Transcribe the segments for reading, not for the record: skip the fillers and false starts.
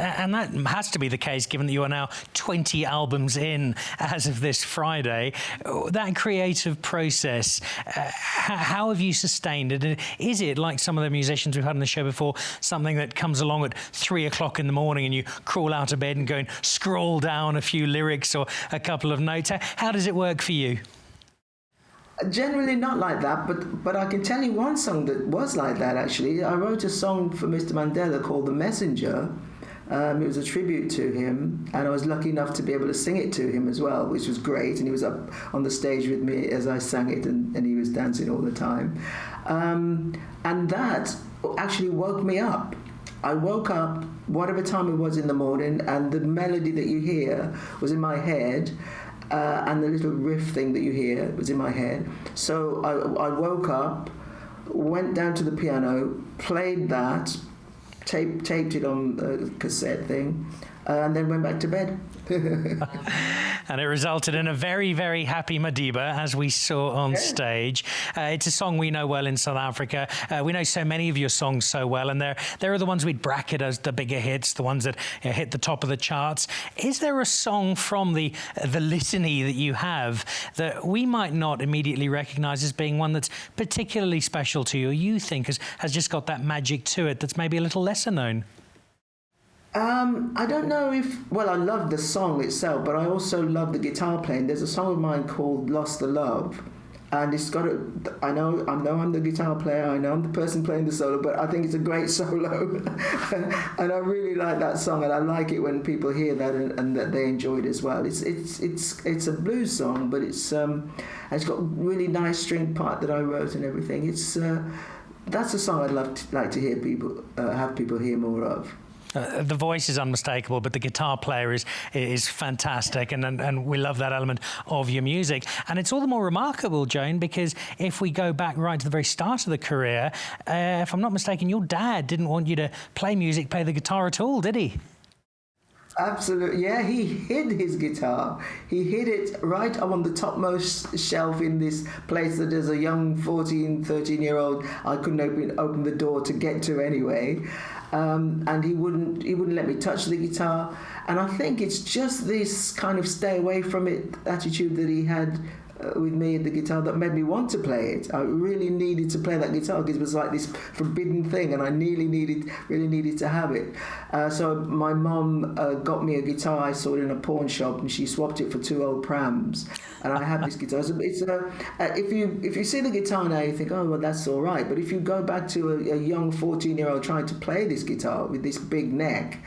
And that has to be the case, given that you are now 20 albums in as of this Friday. That creative process, how have you sustained it? And is it, like some of the musicians we've had on the show before, something that comes along at 3 o'clock in the morning and you crawl out of bed and go and scroll down a few lyrics or a couple of notes? How does it work for you? Generally not like that, but I can tell you one song that was like that, actually. I wrote a song for Mr. Mandela called The Messenger. It was a tribute to him, and I was lucky enough to be able to sing it to him as well, which was great. And he was up on the stage with me as I sang it, and he was dancing all the time. And that actually woke me up. I woke up, whatever time it was in the morning, and the melody that you hear was in my head. And the little riff thing that you hear was in my head. So I woke up, went down to the piano, played that, taped it on a cassette thing, and then went back to bed. And it resulted in a very, very happy Madiba, as we saw on stage. It's a song we know well in South Africa. We know so many of your songs so well, and there are the ones we'd bracket as the bigger hits, the ones that hit the top of the charts. Is there a song from the litany that you have that we might not immediately recognise as being one that's particularly special to you, or you think has just got that magic to it that's maybe a little lesser known? I don't know if... Well, I love the song itself, but I also love the guitar playing. There's a song of mine called Lost the Love, and it's got a... I know I'm the guitar player, I know I'm the person playing the solo, but I think it's a great solo. And I really like that song, and I like it when people hear that and that they enjoy it as well. It's a blues song, but it's got a really nice string part that I wrote and everything. That's a song I'd like to hear people have people hear more of. The voice is unmistakable, but the guitar player is fantastic, and we love that element of your music. And it's all the more remarkable, Joan, because if we go back right to the very start of the career, if I'm not mistaken, your dad didn't want you to play the guitar at all, did he? Absolutely, yeah, he hid his guitar. He hid it right up on the topmost shelf in this place that as a young 14, 13-year-old, I couldn't open the door to get to anyway. And he wouldn't let me touch the guitar. And I think it's just this kind of stay away from it attitude that he had with me at the guitar that made me want to play it. I really needed to play that guitar because it was like this forbidden thing, and I really needed to have it. So my mum got me a guitar. I saw it in a pawn shop, and she swapped it for 2 old Prams, and I have this guitar. So if you see the guitar now, you think, oh well, that's all right. But if you go back to a young 14-year-old trying to play this guitar with this big neck,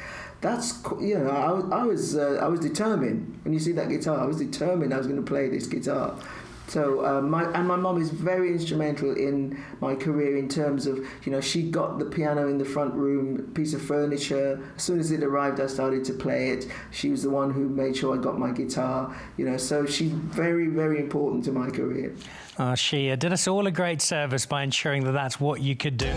that's, you know, I was determined. When you see that guitar, I was determined I was going to play this guitar. So my mum is very instrumental in my career in terms of, you know, she got the piano in the front room, piece of furniture. As soon as it arrived, I started to play it. She was the one who made sure I got my guitar, you know, so she's very, very important to my career. She did us all a great service by ensuring that that's what you could do.